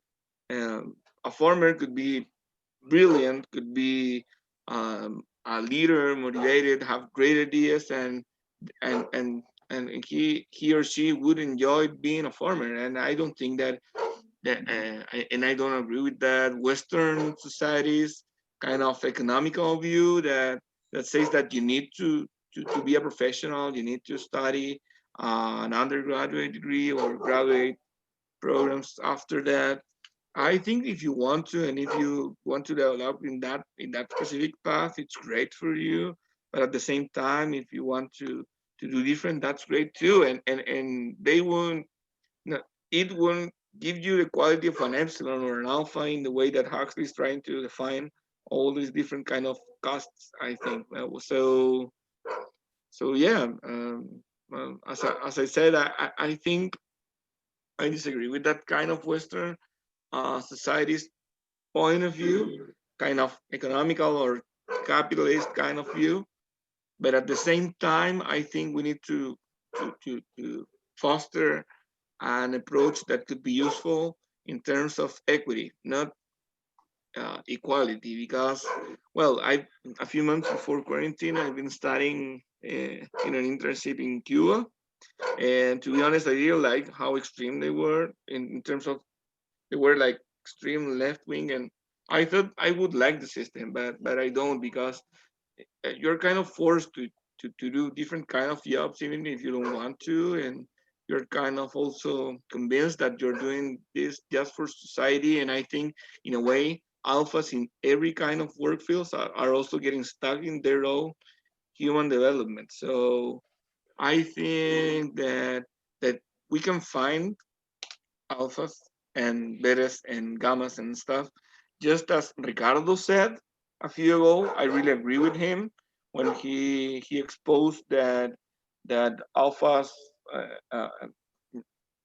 a farmer could be brilliant, could be a leader, motivated, have great ideas, and and and he or she would enjoy being a farmer. And I don't think and I don't agree with that Western society's kind of economical view that says that you need to be a professional, you need to study an undergraduate degree or graduate programs after that. I think if you want to, and if you want to develop in that specific path, it's great for you. But at the same time, if you want to do different, that's great too. And they won't, no, it won't give you the quality of an epsilon or an alpha in the way that Huxley is trying to define all these different kind of costs. I think so. Yeah. As I said, I think I disagree with that kind of Western society's point of view, kind of economical or capitalist kind of view. But at the same time, I think we need to foster an approach that could be useful in terms of equity, not equality. Because, well, I a few months before quarantine, I've been studying in an internship in Cuba, and to be honest, I really like how extreme they were in terms of they were like extreme left wing, and I thought I would like the system, but I don't, because you're kind of forced to do different kind of jobs even if you don't want to, and you're kind of also convinced that you're doing this just for society. And I think in a way alphas in every kind of work fields are also getting stuck in their own human development. So I think that we can find alphas and betas and gammas and stuff. Just as Ricardo said a few ago, I really agree with him when he exposed that alphas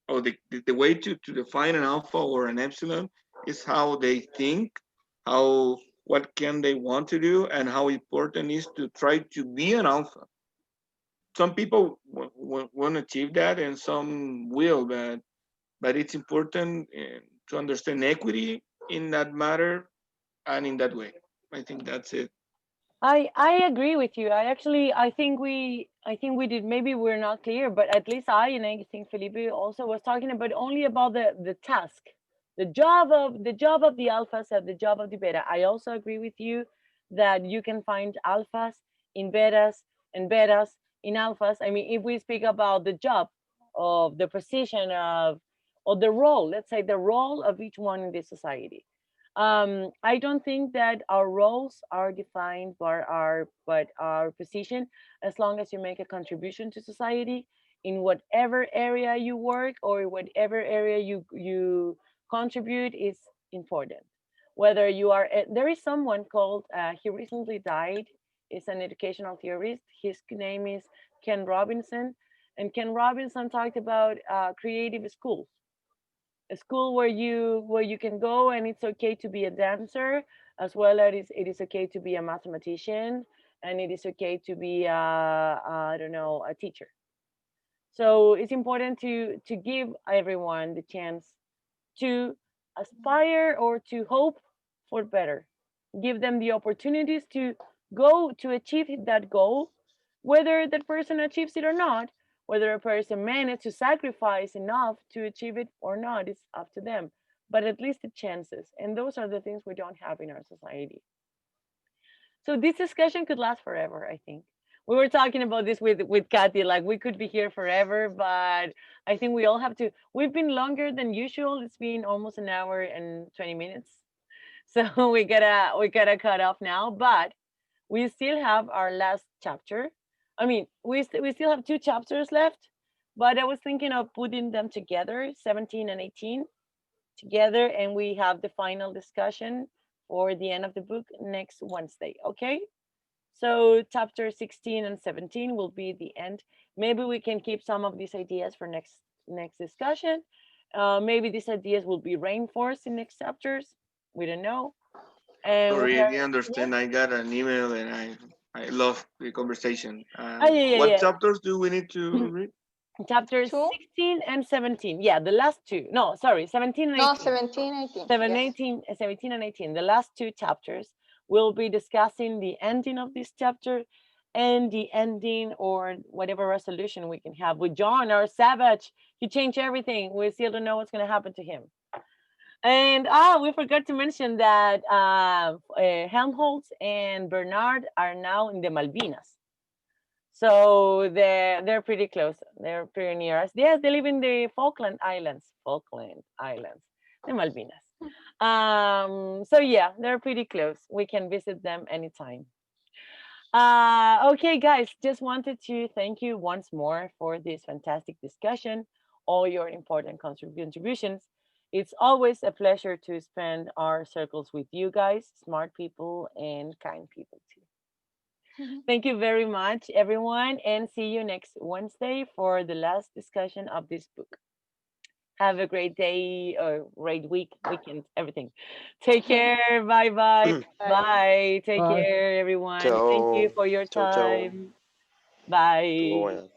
or the way to define an alpha or an epsilon is how they think, how what can they want to do, and how important is to try to be an alpha. Some people won't achieve that, and some will, but it's important to understand equity in that matter and in that way. I think that's it. I agree with you. I think we did, maybe we're not clear, but at least and I think Felipe also was talking about only about the task, the job of the alphas and the job of the beta. I also agree with you that you can find alphas in betas and betas in alphas. I mean, if we speak about the job of the position of or the role, let's say the role of each one in this society. I don't think that our roles are defined by our position, as long as you make a contribution to society in whatever area you work or whatever area you contribute is important. Whether you are there is someone called he recently died, is an educational theorist. His name is Ken Robinson, and Ken Robinson talked about creative schools, a school where you can go and it's okay to be a dancer, as well as it is okay to be a mathematician, and it is okay to be I don't know, a teacher. So it's important to give everyone the chance to aspire or to hope for better. Give them the opportunities to go to achieve that goal, whether that person achieves it or not, whether a person manages to sacrifice enough to achieve it or not, is up to them. But at least the chances. And those are the things we don't have in our society. So this discussion could last forever, I think. We were talking about this with Kathy, like we could be here forever, but I think we all have to. We've been longer than usual. It's been almost an hour and 20 minutes. So we gotta cut off now, but we still have our last chapter. I mean, we still have two chapters left, but I was thinking of putting them together, 17 and 18 together, and we have the final discussion for the end of the book next Wednesday. Okay? So chapter 16 and 17 will be the end. Maybe we can keep some of these ideas for next discussion. Maybe these ideas will be reinforced in next chapters. We don't know. And we Sorry, I are, didn't yeah. understand. I got an email and I love the conversation. Oh, yeah, What yeah, chapters do we need to read? yeah. Chapters Two? 16 and 17. Yeah, the last two. No, sorry, 17 and No, 18. 17, 18. 7, Yes. 18, 17 and 18, the last two chapters, we'll be discussing the ending of this chapter and the ending or whatever resolution we can have with John, our savage. He changed everything. We still don't know what's going to happen to him. And we forgot to mention that Helmholtz and Bernard are now in the Malvinas. So they're pretty close. They're pretty near us. Yes, they live in the Falkland Islands. Falkland Islands, the Malvinas. So yeah, they're pretty close. We can visit them anytime. Okay, guys, just wanted to thank you once more for this fantastic discussion, all your important contributions. It's always a pleasure to spend our circles with you guys, smart people and kind people too. Thank you very much, everyone, and see you next Wednesday for the last discussion of this book. Have a great day or great week, weekend, everything. Take care. Bye bye. Bye. Bye. Take Bye. care, everyone. Thank you Ciao. for your Ciao, ciao. time. Bye. Bueno.